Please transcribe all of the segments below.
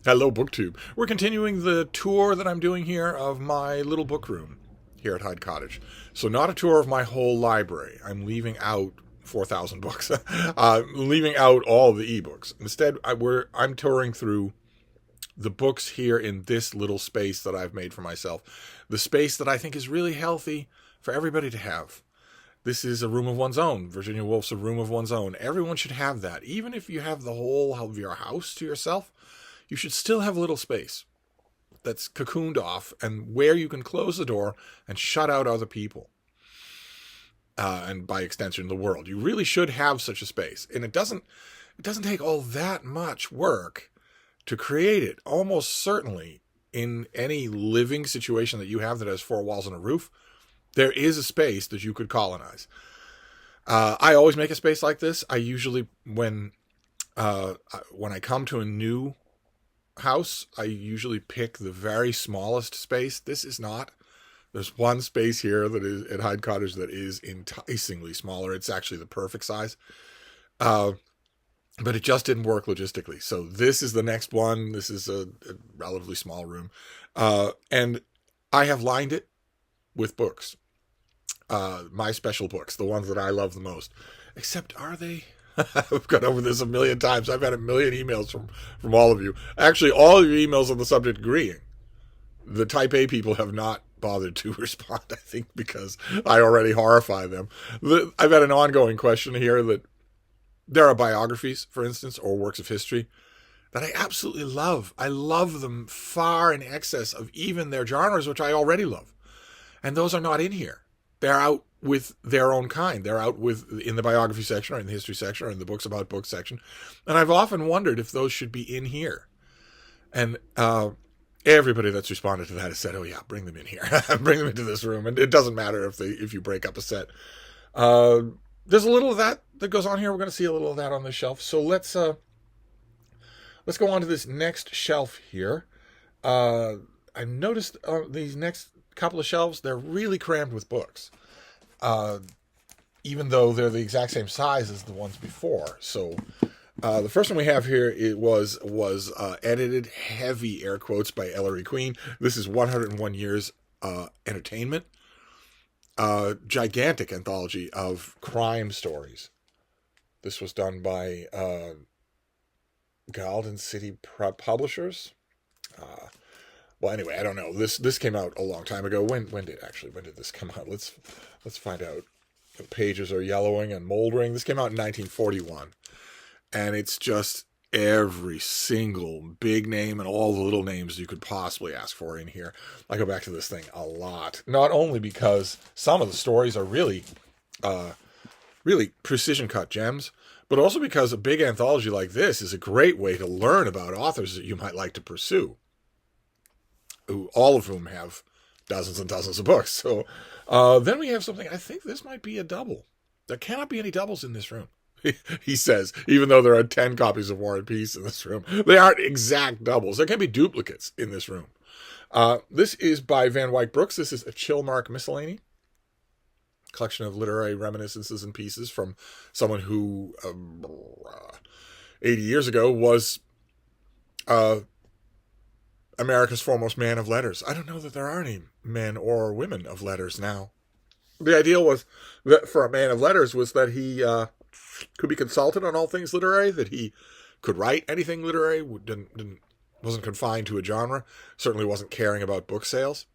Hello, BookTube. We're continuing the tour that I'm doing here of my little book room here at Hyde Cottage. So not a tour of my whole library. I'm leaving out 4,000 books. Leaving out all of the ebooks. Instead, I'm touring through the books here in this little space that I've made for myself. The space that I think is really healthy for everybody to have. This is a room of one's own. Virginia Woolf's a room of one's own. Everyone should have that. Even if you have the whole of your house to yourself, you should still have a little space that's cocooned off and where you can close the door and shut out other people. And by extension, the world. You really should have such a space. And it doesn't take all that much work to create it. Almost certainly in any living situation that you have that has four walls and a roof, there is a space that you could colonize. I always make a space like this. I usually, when I come to a new house, I usually pick the very smallest space. This is not. There's one space here that is at Hyde Cottage that is enticingly smaller. It's actually the perfect size. But it just didn't work logistically. So this is the next one. This is a relatively small room. And I have lined it with books. My special books, the ones that I love the most. Except, are they? I've gone over this a million times. I've had a million emails from all of you. Actually, all of your emails on the subject agreeing. The Type A people have not bothered to respond, I think, because I already horrify them. I've had an ongoing question here that there are biographies, for instance, or works of history that I absolutely love. I love them far in excess of even their genres, which I already love. And those are not in here. They're out with their own kind. They're out in the biography section or in the history section or in the books about books section. And I've often wondered if those should be in here. And everybody that's responded to that has said, oh yeah, bring them in here. Bring them into this room. And it doesn't matter if you break up a set. There's a little of that goes on here. We're going to see a little of that on this shelf. So let's go on to this next shelf here. I noticed these next couple of shelves, they're really crammed with books, even though they're the exact same size as the ones before. So the first one we have here, it was edited, heavy air quotes, by Ellery Queen. This is 101 Years Entertainment, gigantic anthology of crime stories. This was done by Galden City Publishers. Well, anyway, I don't know. This came out a long time ago. When did this come out? Let's find out. The pages are yellowing and moldering. This came out in 1941, and it's just every single big name and all the little names you could possibly ask for in here. I go back to this thing a lot, not only because some of the stories are really precision cut gems, but also because a big anthology like this is a great way to learn about authors that you might like to pursue. All of whom have dozens and dozens of books. So then we have something, I think this might be a double. There cannot be any doubles in this room, he says, even though there are 10 copies of War and Peace in this room. They aren't exact doubles. There can be duplicates in this room. This is by Van Wyck Brooks. This is a Chilmark Miscellany, collection of literary reminiscences and pieces from someone who 80 years ago was America's foremost man of letters. I don't know that there are any men or women of letters now. The ideal was that for a man of letters was that he could be consulted on all things literary, that he could write anything literary, wasn't confined to a genre, certainly wasn't caring about book sales.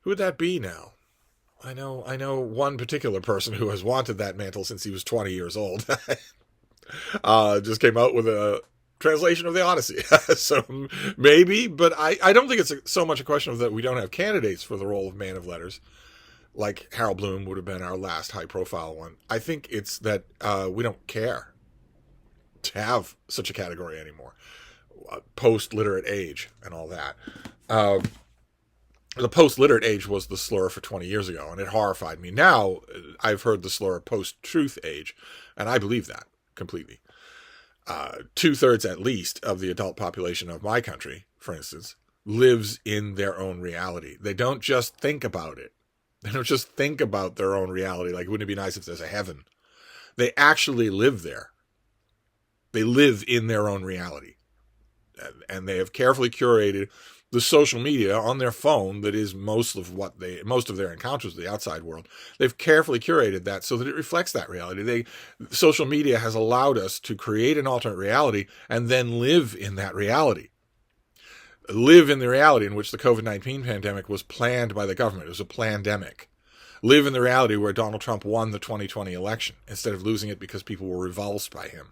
Who would that be now? I know one particular person who has wanted that mantle since he was 20 years old. Just came out with a translation of the Odyssey. So maybe, but I don't think it's so much a question of that we don't have candidates for the role of man of letters, like Harold Bloom would have been our last high profile one. I think it's that we don't care to have such a category anymore. Post-literate age and all that. The post-literate age was the slur for 20 years ago, and it horrified me. Now I've heard the slur post-truth age, and I believe that completely. 2/3 at least of the adult population of my country, for instance, lives in their own reality. They don't just think about it. They don't just think about their own reality. Like, wouldn't it be nice if there's a heaven? They actually live there. They live in their own reality. and they have carefully curated the social media on their phone that is most of their encounters with the outside world. They've carefully curated that so that it reflects that reality. Social media has allowed us to create an alternate reality and then live in that reality. Live in the reality in which the COVID-19 pandemic was planned by the government. It was a plandemic. Live in the reality where Donald Trump won the 2020 election instead of losing it because people were revulsed by him.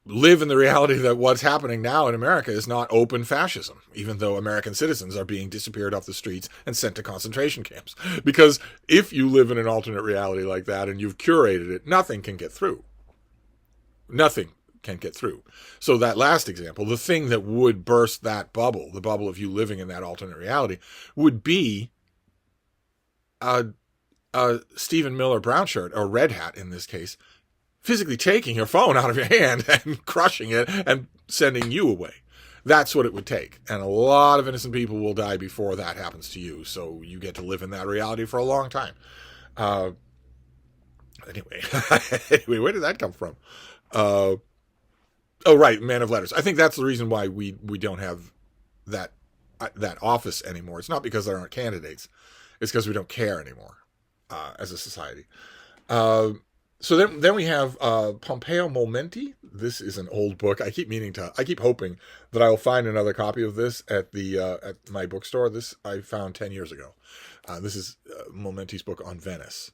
Live in the reality that what's happening now in America is not open fascism, even though American citizens are being disappeared off the streets and sent to concentration camps. Because if you live in an alternate reality like that and you've curated it, nothing can get through. Nothing can get through. So that last example, the thing that would burst that bubble, the bubble of you living in that alternate reality, would be a Stephen Miller brown shirt, or red hat in this case, physically taking your phone out of your hand and crushing it and sending you away. That's what it would take. And a lot of innocent people will die before that happens to you. So you get to live in that reality for a long time. Anyway, where did that come from? Oh, right, Man of Letters. I think that's the reason why we don't have that office anymore. It's not because there aren't candidates. It's because we don't care anymore as a society. So then we have Pompeo Momenti. This is an old book. I keep hoping that I will find another copy of this at my bookstore. This I found 10 years ago. This is Momenti's book on Venice.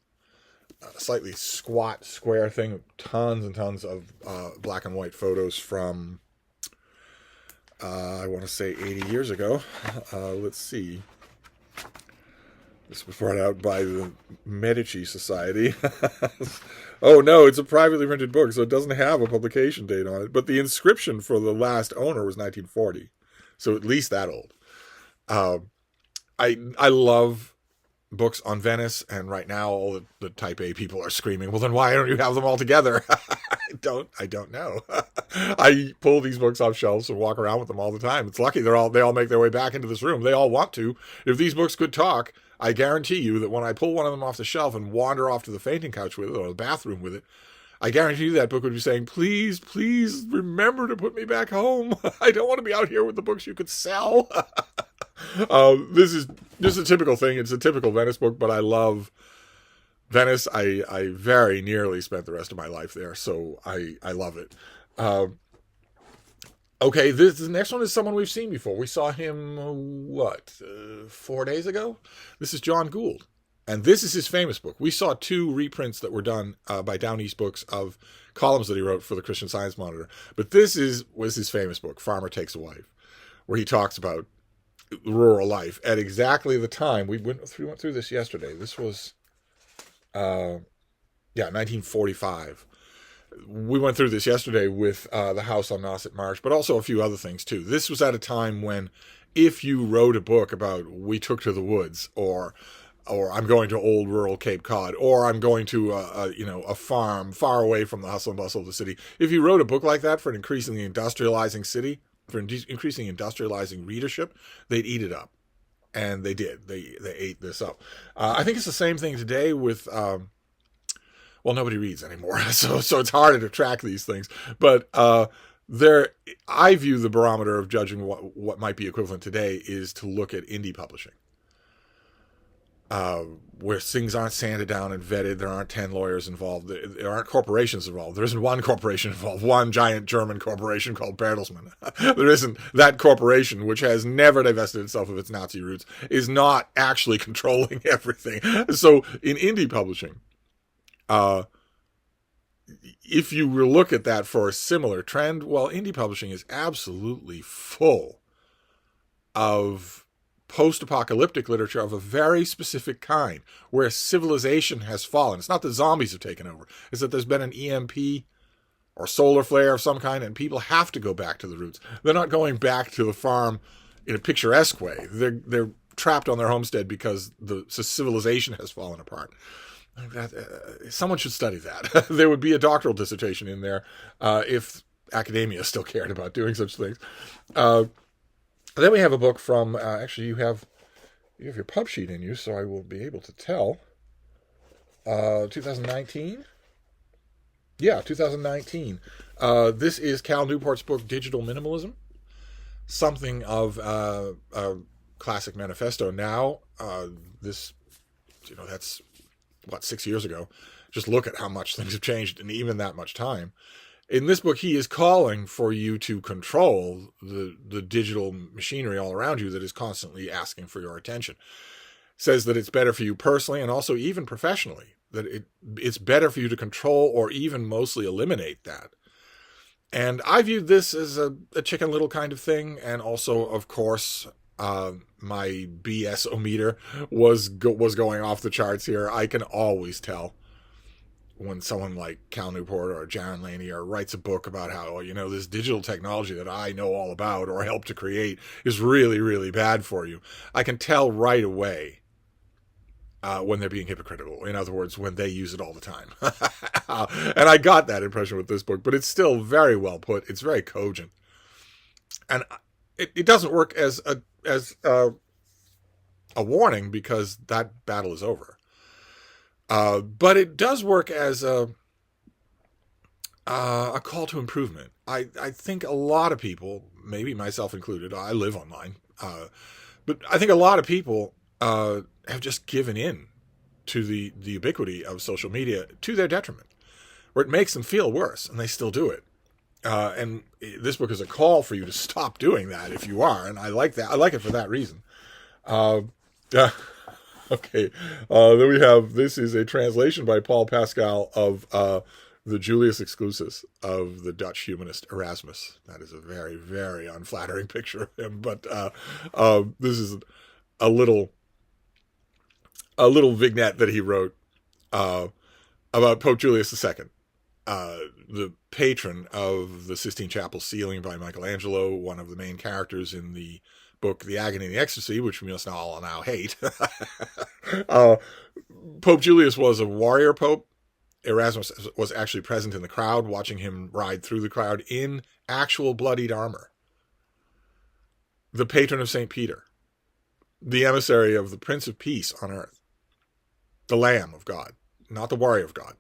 A slightly squat, square thing, tons and tons of black and white photos from, I want to say 80 years ago. Let's see. This was brought out by the Medici Society. Oh no, it's a privately printed book, so it doesn't have a publication date on it. But the inscription for the last owner was 1940, so at least that old. I love books on Venice, and right now all the Type A people are screaming, well then why don't you have them all together? I don't know. I pull these books off shelves and walk around with them all the time. It's lucky they all make their way back into this room. They all want to. If these books could talk, I guarantee you that when I pull one of them off the shelf and wander off to the fainting couch with it, or the bathroom with it, I guarantee you that book would be saying, please, please remember to put me back home. I don't want to be out here with the books you could sell. This is just a typical thing. It's a typical Venice book, but I love Venice. I very nearly spent the rest of my life there, so I love it. Okay, the next one is someone we've seen before. We saw him, 4 days ago? This is John Gould, and this is his famous book. We saw 2 reprints that were done by Down East Books of columns that he wrote for the Christian Science Monitor, but this was his famous book, Farmer Takes a Wife, where he talks about rural life at exactly the time. We went through this yesterday. This was, 1945. We went through this yesterday with the house on Nauset Marsh, but also a few other things too. This was at a time when if you wrote a book about we took to the woods, or I'm going to old rural Cape Cod, or I'm going to a farm far away from the hustle and bustle of the city, if you wrote a book like that for an increasingly industrializing city, for increasing industrializing readership, they'd eat it up. And they did. They ate this up. I think it's the same thing today with, nobody reads anymore. So it's harder to track these things. But I view the barometer of judging what might be equivalent today is to look at indie publishing. Where things aren't sanded down and vetted, there aren't 10 lawyers involved, there aren't corporations involved. There isn't one corporation involved, one giant German corporation called Bertelsmann. There isn't that corporation, which has never divested itself of its Nazi roots, is not actually controlling everything. So in indie publishing, if you look at that for a similar trend, indie publishing is absolutely full of post-apocalyptic literature of a very specific kind, where civilization has fallen. It's not that zombies have taken over. It's that there's been an EMP or solar flare of some kind, and people have to go back to the roots. They're not going back to the farm in a picturesque way. They're trapped on their homestead because the civilization has fallen apart. Someone should study that. There would be a doctoral dissertation in there if academia still cared about doing such things. Then we have a book from, actually you have your pub sheet in you, so I will be able to tell. 2019? Yeah, 2019. This is Cal Newport's book, Digital Minimalism. Something of a classic manifesto now. That's, 6 years ago. Just look at how much things have changed in even that much time. In this book, he is calling for you to control the digital machinery all around you that is constantly asking for your attention. Says that it's better for you personally and also even professionally, that it's better for you to control or even mostly eliminate that. And I viewed this as a Chicken Little kind of thing. And also, of course, my BS-o-meter was going off the charts here. I can always tell when someone like Cal Newport or Jaron Lanier writes a book about how, this digital technology that I know all about or helped to create is really, really bad for you. I can tell right away when they're being hypocritical. In other words, when they use it all the time. And I got that impression with this book, but it's still very well put. It's very cogent. And it doesn't work as a warning because that battle is over. But it does work as a call to improvement. I think a lot of people, maybe myself included, I live online, but I think a lot of people have just given in to the ubiquity of social media to their detriment, where it makes them feel worse, and they still do it. And this book is a call for you to stop doing that if you are, and I like that. I like it for that reason. Okay, then we have, this is a translation by Paul Pascal of the Julius Exclusus of the Dutch humanist Erasmus. That is a very, very unflattering picture of him, but this is a little vignette that he wrote about Pope Julius II, the patron of the Sistine Chapel ceiling by Michelangelo, one of the main characters in the book The Agony and the Ecstasy, which we must all now hate. Pope Julius was a warrior pope. Erasmus was actually present in the crowd, watching him ride through the crowd in actual bloodied armor. The patron of St. Peter, the emissary of the Prince of Peace on earth, the Lamb of God, not the warrior of God.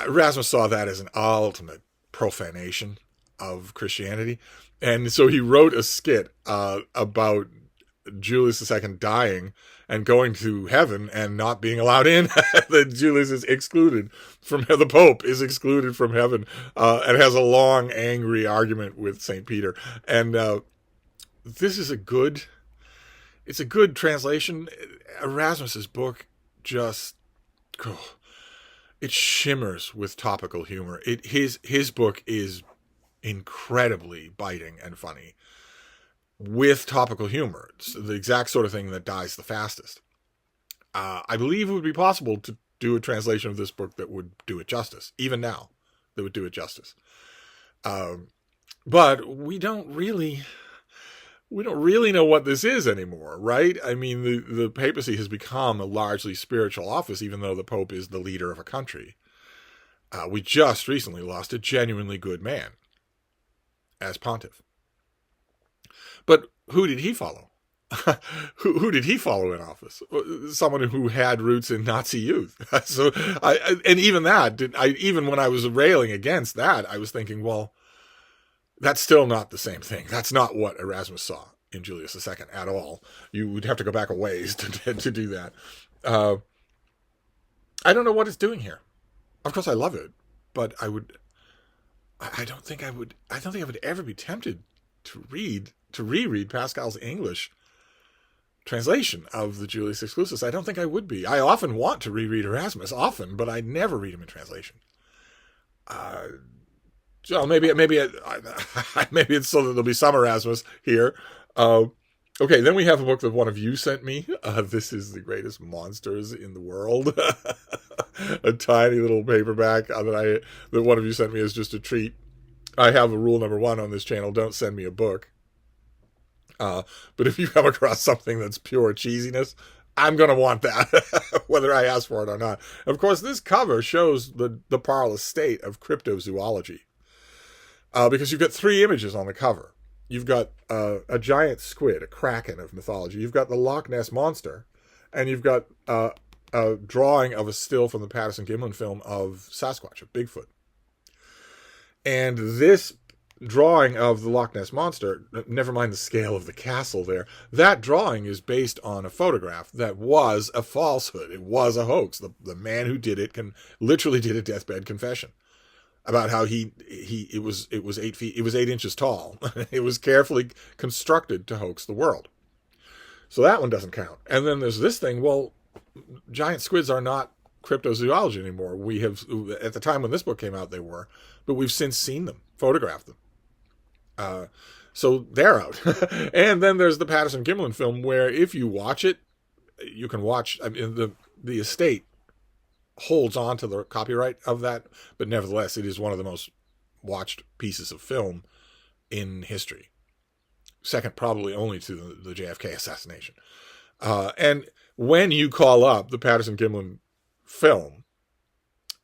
Erasmus saw that as an ultimate profanation of Christianity. And so he wrote a skit about Julius II dying and going to heaven and not being allowed in. That Julius is excluded from, the Pope is excluded from heaven, and has a long, angry argument with St. Peter. And this is a good translation. Erasmus's book just, it shimmers with topical humor. His book is incredibly biting and funny with topical humor. It's the exact sort of thing that dies the fastest. I believe it would be possible to do a translation of this book that would do it justice. Even now, that would do it justice. But we don't really know what this is anymore, right? I mean, the papacy has become a largely spiritual office, even though the Pope is the leader of a country. We just recently lost a genuinely good man as pontiff. But who did he follow? who did he follow in office? Someone who had roots in Nazi youth. So, even when I was railing against that, I was thinking, well, that's still not the same thing. That's not what Erasmus saw in Julius II at all. You would have to go back a ways to do that. I don't know what it's doing here. Of course, I love it, but I don't think I would ever be tempted to reread Pascal's English translation of the Julius Exclusus. I don't think I would be. I often want to reread Erasmus, but I never read him in translation. So maybe it's so that there'll be some Erasmus here. Okay, then we have a book that one of you sent me. This is The Greatest Monsters in the World. A tiny little paperback that one of you sent me as just a treat. I have a rule number 1 on this channel: don't send me a book. But if you come across something that's pure cheesiness, I'm going to want that, whether I ask for it or not. Of course, this cover shows the parlous state of cryptozoology. Because you've got 3 images on the cover. You've got a giant squid, a kraken of mythology. You've got the Loch Ness Monster. And you've got a drawing of a still from the Patterson-Gimlin film of Sasquatch, of Bigfoot. And this drawing of the Loch Ness Monster, never mind the scale of the castle there, that drawing is based on a photograph that was a falsehood. It was a hoax. The man who did it literally did a deathbed confession about how it was 8 feet, it was 8 inches tall. It was carefully constructed to hoax the world. So that one doesn't count. And then there's this thing, well, giant squids are not cryptozoology anymore. We have, at the time when this book came out, they were, but we've since seen them, photographed them. So they're out. And then there's the Patterson-Gimlin film, where if you watch it, you can watch, I mean, the estate holds on to the copyright of that, but nevertheless, it is one of the most watched pieces of film in history. Second probably only to the JFK assassination. And when you call up the Patterson-Gimlin film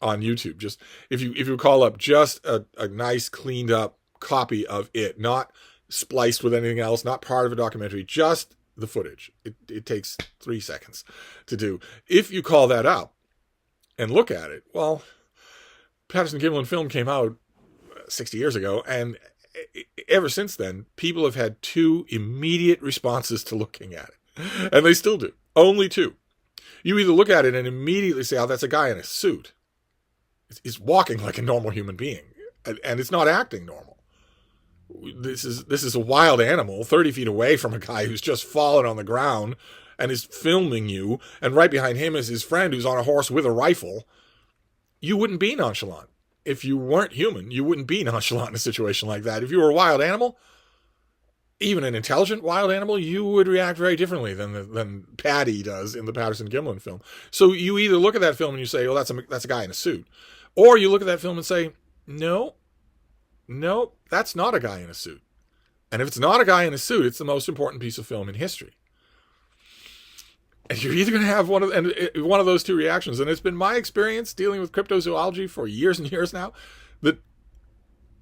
on YouTube, just if you call up just a nice cleaned up copy of it, not spliced with anything else, not part of a documentary, just the footage. It takes 3 seconds to do. If you call that up and look at it, well, Patterson-Gimlin film came out 60 years ago, and ever since then, people have had 2 immediate responses to looking at it. And they still do. Only 2. You either look at it and immediately say, oh, that's a guy in a suit. He's walking like a normal human being. And it's not acting normal. This is a wild animal 30 feet away from a guy who's just fallen on the ground and is filming you. And right behind him is his friend who's on a horse with a rifle. You wouldn't be nonchalant. If you weren't human, you wouldn't be nonchalant in a situation like that. If you were a wild animal, even an intelligent wild animal, you would react very differently than Patty does in the Patterson-Gimlin film. So you either look at that film and you say, "Oh, that's a guy in a suit," or you look at that film and say, "No, that's not a guy in a suit." And if it's not a guy in a suit, it's the most important piece of film in history. And you're either going to have one of those 2 reactions. And it's been my experience dealing with cryptozoology for years and years now that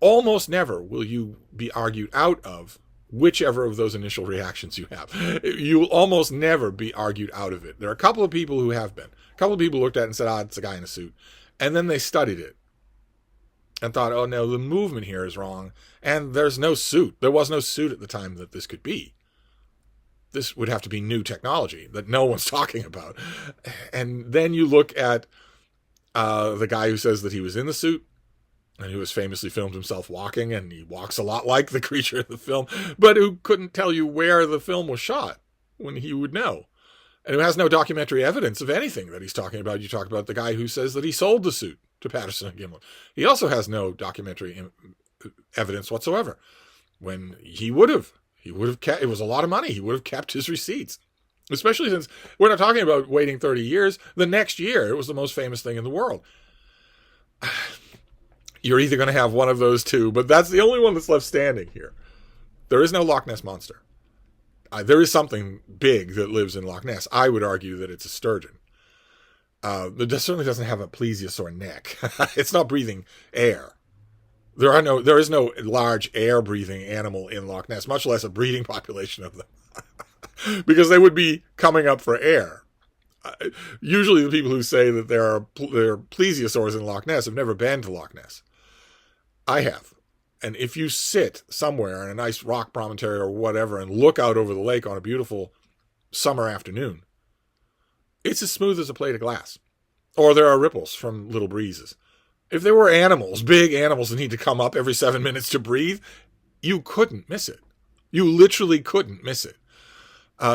almost never will you be argued out of whichever of those initial reactions you have. You will almost never be argued out of it. There are a couple of people who have been. A couple of people looked at it and said, it's a guy in a suit. And then they studied it and thought, oh no, the movement here is wrong. And there's no suit. There was no suit at the time that this could be. This would have to be new technology that no one's talking about. And then you look at the guy who says that he was in the suit and who has famously filmed himself walking, and he walks a lot like the creature in the film, but who couldn't tell you where the film was shot when he would know. And who has no documentary evidence of anything that he's talking about. You talk about the guy who says that he sold the suit to Patterson-Gimlin. He also has no documentary evidence whatsoever. When he would have kept, it was a lot of money. He would have kept his receipts, especially since we're not talking about waiting 30 years. The next year, it was the most famous thing in the world. You're either going to have one of those 2, but that's the only one that's left standing here. There is no Loch Ness Monster. There is something big that lives in Loch Ness. I would argue that it's a sturgeon. It certainly doesn't have a plesiosaur neck. It's not breathing air. There is no large air-breathing animal in Loch Ness, much less a breeding population of them, because they would be coming up for air. Usually the people who say that there are plesiosaurs in Loch Ness have never been to Loch Ness. I have. And if you sit somewhere in a nice rock promontory or whatever and look out over the lake on a beautiful summer afternoon, it's as smooth as a plate of glass. Or there are ripples from little breezes. If there were animals, big animals that need to come up every 7 minutes to breathe, you couldn't miss it. You literally couldn't miss it.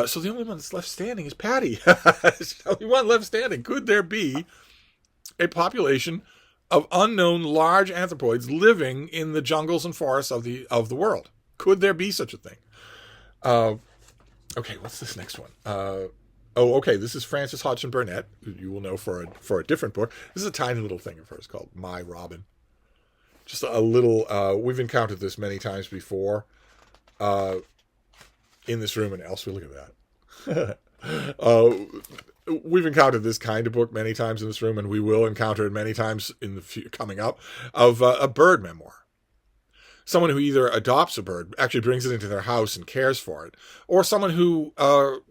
So the only one that's left standing is Patty. It's the only one left standing. Could there be a population of unknown large anthropoids living in the jungles and forests of the world? Could there be such a thing? Okay, what's this next one? Okay, this is Frances Hodgson Burnett, who you will know for a different book. This is a tiny little thing of hers called My Robin. Just a little, we've encountered this many times before in this room and elsewhere. Look at that. We've encountered this kind of book many times in this room, and we will encounter it many times in the coming up, of a bird memoir. Someone who either adopts a bird, actually brings it into their house and cares for it, or someone who,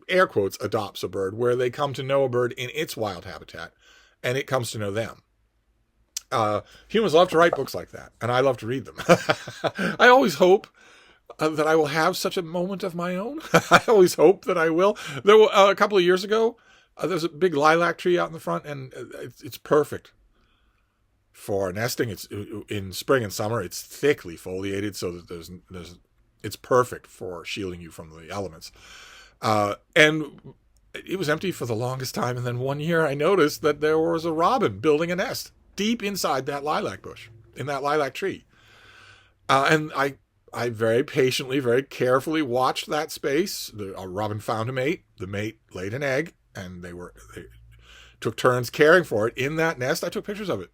air quotes, adopts a bird, where they come to know a bird in its wild habitat, and it comes to know them. Humans love to write books like that, and I love to read them. I always hope that I will have such a moment of my own. I always hope that I will. There were, a couple of years ago, there's a big lilac tree out in the front, and it's perfect for nesting. It's in spring and summer. It's thickly foliated, so that it's perfect for shielding you from the elements. And it was empty for the longest time, and then one year I noticed that there was a robin building a nest deep inside that lilac bush, in that lilac tree. And I very patiently, very carefully watched that space. A robin found a mate. The mate laid an egg, and they took turns caring for it in that nest. I took pictures of it.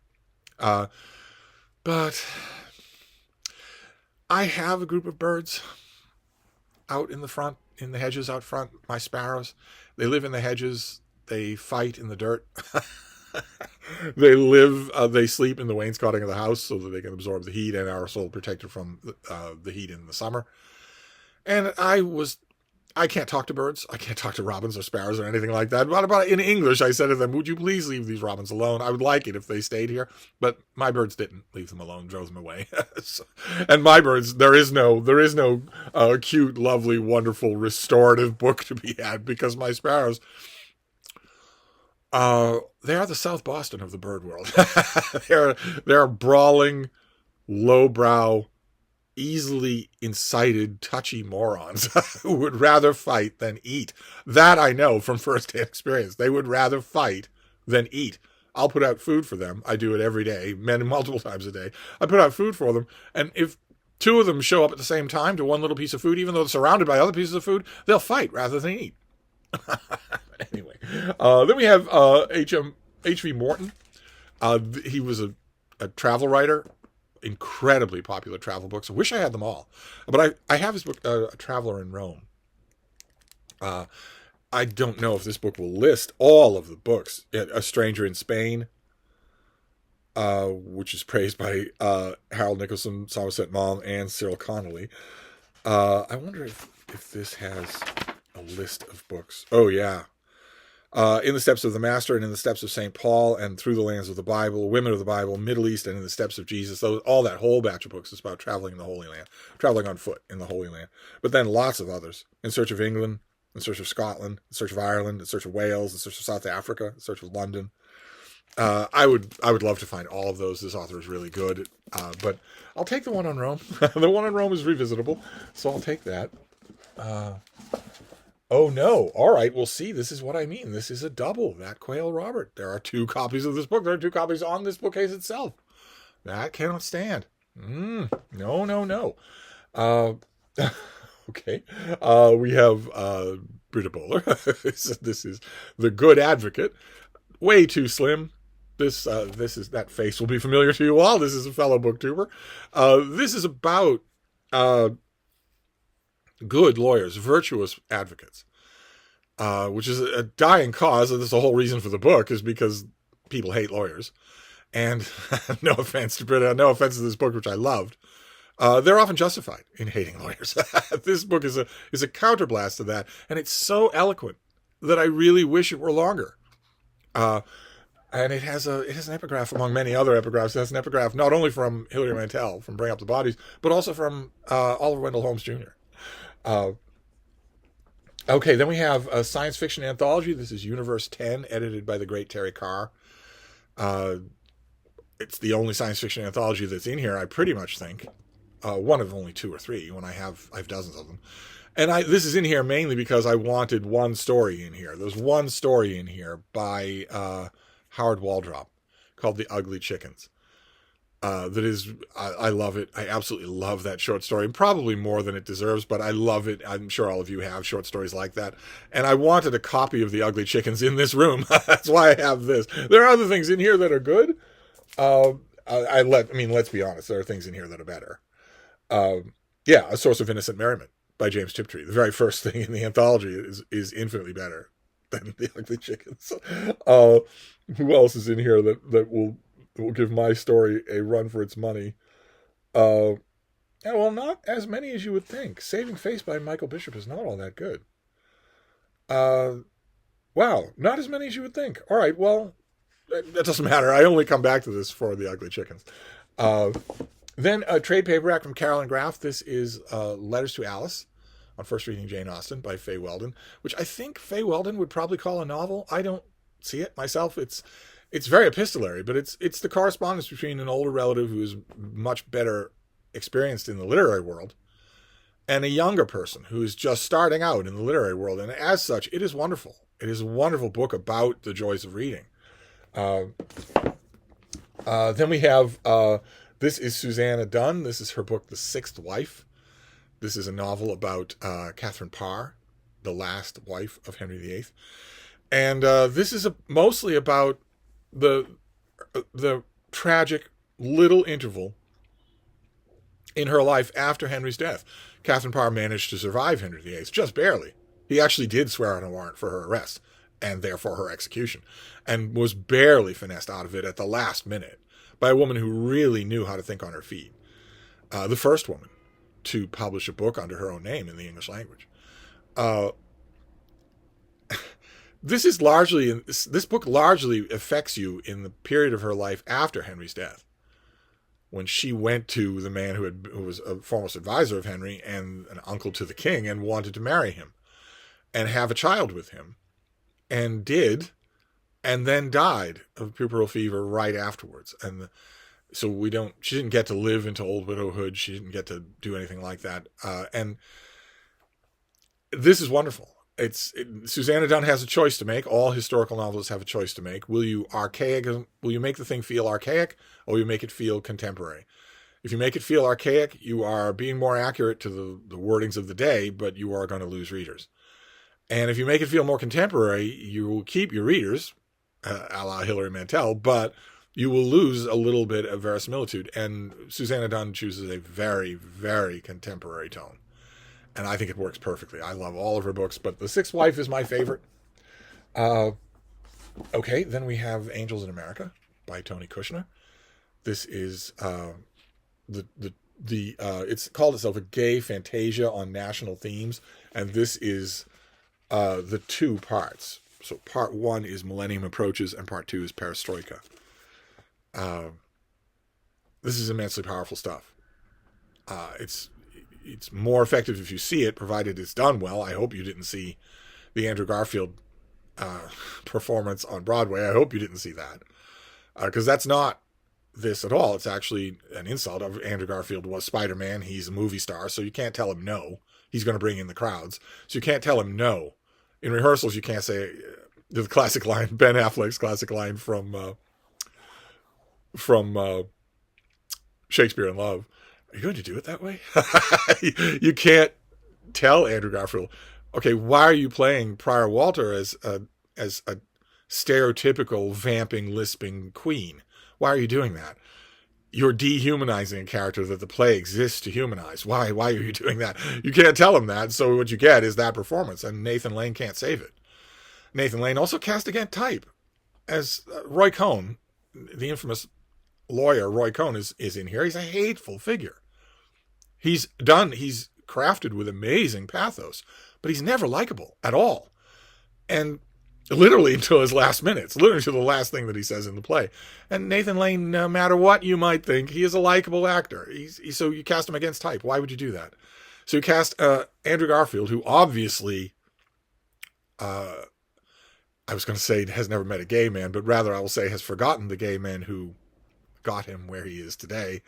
But I have a group of birds out in the front, in the hedges out front, my sparrows. They live in the hedges. They fight in the dirt. They sleep in the wainscoting of the house so that they can absorb the heat and are also protected from the heat in the summer. And I can't talk to birds. I can't talk to robins or sparrows or anything like that. But in English, I said to them, would you please leave these robins alone? I would like it if they stayed here. But my birds didn't leave them alone, drove them away. And my birds, there is no cute, lovely, wonderful, restorative book to be had, because my sparrows, they are the South Boston of the bird world. they're brawling, lowbrow, easily incited, touchy morons who would rather fight than eat. That I know from firsthand experience. They would rather fight than eat. I'll put out food for them. I do it every day, multiple times a day. I put out food for them, and if two of them show up at the same time to one little piece of food, even though they're surrounded by other pieces of food, they'll fight rather than eat. Anyway, then we have H.V. Morton. He was a travel writer, incredibly popular travel books. I wish I had them all, but I have his book, A Traveler in Rome. I don't know if this book will list all of the books. A Stranger in Spain, which is praised by Harold Nicholson, Somerset Maugham, and Cyril Connolly. I wonder if this has a list of books. Oh yeah. In the Steps of the Master, and In the Steps of St. Paul, and Through the Lands of the Bible, Women of the Bible, Middle East, and In the Steps of Jesus. All that whole batch of books is about traveling in the Holy Land, traveling on foot in the Holy Land. But then lots of others. In Search of England, In Search of Scotland, In Search of Ireland, In Search of Wales, In Search of South Africa, In Search of London. I would love to find all of those. This author is really good. But I'll take the one on Rome. The one on Rome is revisitable, so I'll take that. Oh no. All right. Well, see, this is what I mean. This is a double. That Quail Robert. There are 2 copies of this book. There are 2 copies on this bookcase itself. That cannot stand. No. Okay. We have Britta Bowler. This is The Good Advocate. Way too slim. This is, that face will be familiar to you all. This is a fellow booktuber. This is about good lawyers, virtuous advocates, which is a dying cause. That's the whole reason for the book, is because people hate lawyers. And no offense to Britta, no offense to this book, which I loved, they're often justified in hating lawyers. This book is a counterblast to that, and it's so eloquent that I really wish it were longer. And it has an epigraph among many other epigraphs. It has an epigraph not only from Hilary Mantel from Bring Up the Bodies, but also from Oliver Wendell Holmes Jr. Okay, then we have a science fiction anthology. This is Universe 10, edited by the great Terry Carr. It's the only science fiction anthology that's in here, I pretty much think. One of only 2 or 3, when I have dozens of them. And this is in here mainly because I wanted one story in here. There's one story in here by Howard Waldrop called The Ugly Chickens. That is, I love it. I absolutely love that short story, and probably more than it deserves, but I love it. I'm sure all of you have short stories like that. And I wanted a copy of The Ugly Chickens in this room. That's why I have this. There are other things in here that are good. Let's be honest. There are things in here that are better. A Source of Innocent Merriment by James Tiptree. The very first thing in the anthology is infinitely better than The Ugly Chickens. Who else is in here that will give my story a run for its money? Not as many as you would think. Saving Face by Michael Bishop is not all that good. Wow, not as many as you would think. All right, well, that doesn't matter. I only come back to this for The Ugly Chickens. Then a trade paperback from Carolyn Graff. This is Letters to Alice on First Reading Jane Austen by Faye Weldon, which I think Faye Weldon would probably call a novel. I don't see it myself. It's very epistolary, but it's the correspondence between an older relative who is much better experienced in the literary world and a younger person who is just starting out in the literary world. And as such, it is wonderful. It is a wonderful book about the joys of reading. Then we have, this is Susanna Dunn. This is her book, The Sixth Wife. This is a novel about Catherine Parr, the last wife of Henry VIII. And this is mostly about the tragic little interval in her life after Henry's death. Catherine Parr managed to survive Henry VIII, just barely. He actually did swear out a warrant for her arrest, and therefore her execution, and was barely finessed out of it at the last minute by a woman who really knew how to think on her feet. The first woman to publish a book under her own name in the English language. This book largely affects you in the period of her life after Henry's death, when she went to the man who was a foremost advisor of Henry and an uncle to the king and wanted to marry him and have a child with him, and did, and then died of puerperal fever right afterwards. And so she didn't get to live into old widowhood. She didn't get to do anything like that. And this is wonderful. Susanna Dunn has a choice to make. All historical novelists have a choice to make. Will you make the thing feel archaic, or will you make it feel contemporary? If you make it feel archaic, you are being more accurate to the wordings of the day, but you are going to lose readers. And if you make it feel more contemporary, you will keep your readers, a la Hilary Mantel, but you will lose a little bit of verisimilitude. And Susanna Dunn chooses a very, very contemporary tone. And I think it works perfectly. I love all of her books, but The Sixth Wife is my favorite. Okay, then we have Angels in America by Tony Kushner. This is it's called itself a gay fantasia on national themes, and this is the two parts. So part one is Millennium Approaches, and part two is Perestroika. This is immensely powerful stuff. It's more effective if you see it, provided it's done well. I hope you didn't see the Andrew Garfield performance on Broadway. I hope you didn't see that, because that's not this at all. It's actually an insult. Andrew Garfield was Spider-Man. He's a movie star, so you can't tell him no. He's going to bring in the crowds, so you can't tell him no. In rehearsals, you can't say the classic line, Ben Affleck's classic line from Shakespeare in Love. Are you going to do it that way? You can't tell Andrew Garfield, okay, why are you playing Prior Walter as a stereotypical vamping, lisping queen? Why are you doing that? You're dehumanizing a character that the play exists to humanize. Why are you doing that? You can't tell him that, so what you get is that performance, and Nathan Lane can't save it. Nathan Lane also cast again type as Roy Cohn, the infamous lawyer Roy Cohn is in here. He's a hateful figure. He's crafted with amazing pathos, but he's never likable at all. And literally until his last minutes, literally to the last thing that he says in the play. And Nathan Lane, no matter what you might think, he is a likable actor. So you cast him against type. Why would you do that? So you cast Andrew Garfield, who obviously, I was going to say has never met a gay man, but rather I will say has forgotten the gay man who got him where he is today.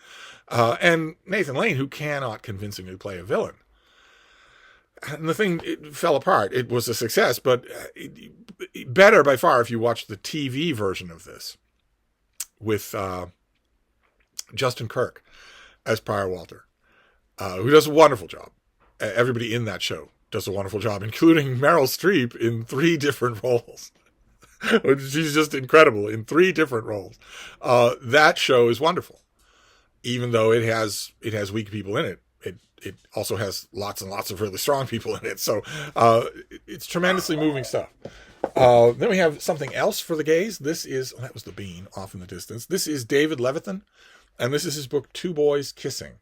And Nathan Lane, who cannot convincingly play a villain. And the thing, it fell apart. It was a success, but better by far if you watch the TV version of this with Justin Kirk as Prior Walter, who does a wonderful job. Everybody in that show does a wonderful job, including Meryl Streep in 3 different roles. She's just incredible in 3 different roles. That show is wonderful, even though it has weak people in it. It also has lots and lots of really strong people in it. So it's tremendously moving stuff. Then we have something else for the gays. That was the bean off in the distance. This is David Levithan, and this is his book, Two Boys Kissing.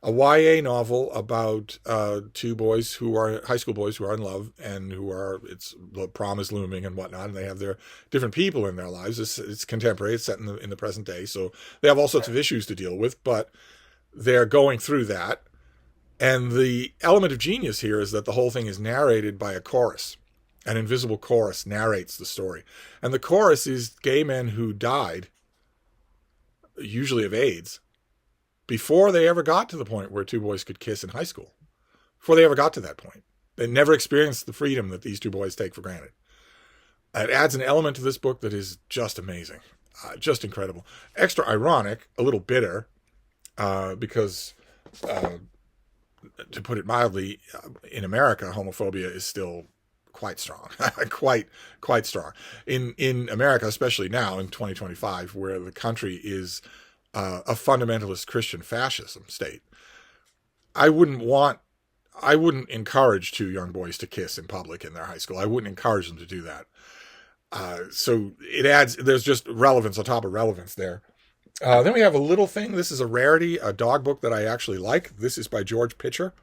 a YA novel about two boys who are high school boys who are in love and it's the prom is looming and whatnot, and they have their different people in their lives. It's contemporary. It's set in the present day, so they have all sorts of issues to deal with, but they're going through that. And the element of genius here is that the whole thing is narrated by a chorus. An invisible chorus narrates the story. And the chorus is gay men who died, usually of AIDS, before they ever got to the point where two boys could kiss in high school. Before they ever got to that point. They never experienced the freedom that these two boys take for granted. It adds an element to this book that is just amazing. Just incredible. Extra ironic, a little bitter, because... to put it mildly, in America, homophobia is still quite strong, quite strong. In America, especially now in 2025, where the country is a fundamentalist Christian fascism state, I wouldn't encourage two young boys to kiss in public in their high school. I wouldn't encourage them to do that. So there's just relevance on top of relevance there. Then we have a little thing. This is a rarity, a dog book that I actually like. This is by George Pitcher,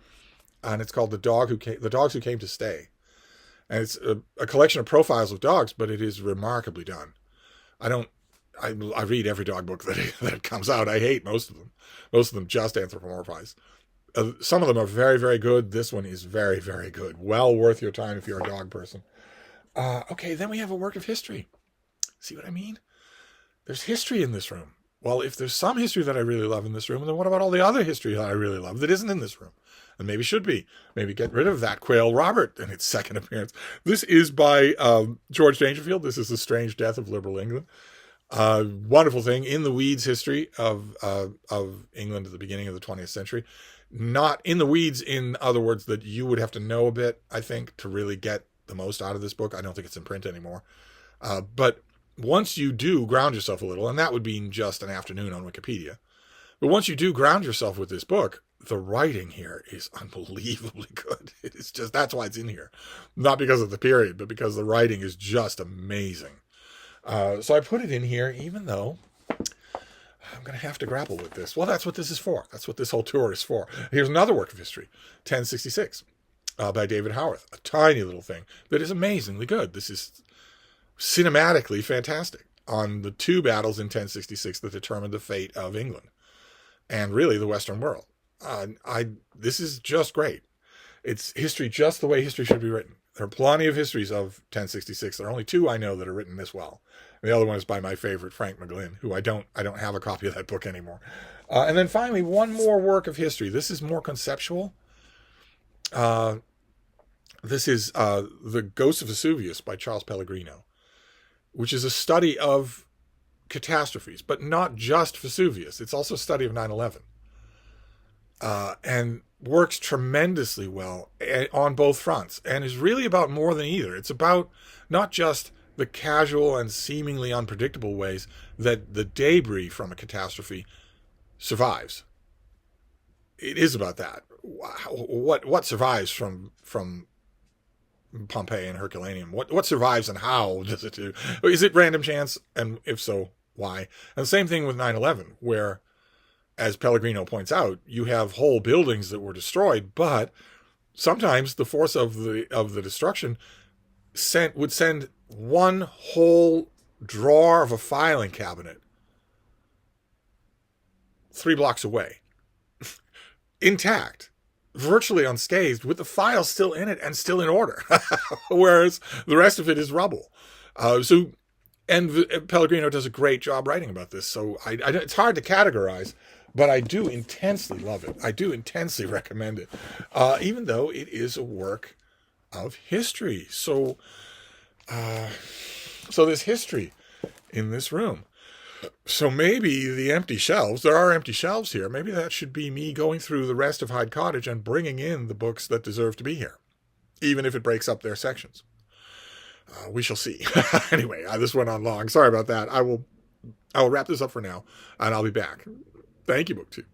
and it's called The Dogs Who Came to Stay. And it's a collection of profiles of dogs, but it is remarkably done. I read every dog book that comes out. I hate most of them. Most of them just anthropomorphize. Some of them are very, very good. This one is very, very good. Well worth your time if you're a dog person. Okay, then we have a work of history. See what I mean? There's history in this room. Well, if there's some history that I really love in this room, then what about all the other history that I really love that isn't in this room? And maybe should be. Maybe get rid of that Quail Robert in its second appearance. This is by George Dangerfield. This is The Strange Death of Liberal England. Wonderful thing. In the weeds history of England at the beginning of the 20th century. Not in the weeds, in other words, that you would have to know a bit, I think, to really get the most out of this book. I don't think it's in print anymore. But once you do ground yourself a little, and that would be just an afternoon on Wikipedia, but once you do ground yourself with this book, the writing here is unbelievably good. It is just, that's why it's in here. Not because of the period, but because the writing is just amazing. So I put it in here, even though I'm going to have to grapple with this. Well, that's what this is for. That's what this whole tour is for. Here's another work of history, 1066, by David Howarth. A tiny little thing that is amazingly good. This is cinematically fantastic on the two battles in 1066 that determined the fate of England and really the Western world. This is just great. It's history just the way history should be written. There are plenty of histories of 1066. There are only two I know that are written this well. And the other one is by my favorite, Frank McGlynn, who I don't have a copy of that book anymore. And then finally, one more work of history. This is more conceptual. This is The Ghost of Vesuvius by Charles Pellegrino, which is a study of catastrophes, but not just Vesuvius. It's also a study of 9/11. And works tremendously well on both fronts, and is really about more than either. It's about not just the casual and seemingly unpredictable ways that the debris from a catastrophe survives. It is about that. What survives from Pompeii and Herculaneum? What survives and how does it do? Is it random chance? And if so, why? And the same thing with 9/11, where, as Pellegrino points out, you have whole buildings that were destroyed, but sometimes the force of the destruction would send one whole drawer of a filing cabinet 3 blocks away, intact, virtually unscathed, with the files still in it and still in order, whereas the rest of it is rubble. And Pellegrino does a great job writing about this. So it's hard to categorize, but I do intensely love it. I do intensely recommend it, even though it is a work of history. So there's history in this room. So maybe the empty shelves, there are empty shelves here. Maybe that should be me going through the rest of Hyde Cottage and bringing in the books that deserve to be here, even if it breaks up their sections. We shall see. Anyway, this went on long. Sorry about that. I will wrap this up for now, and I'll be back. Thank you, BookTube.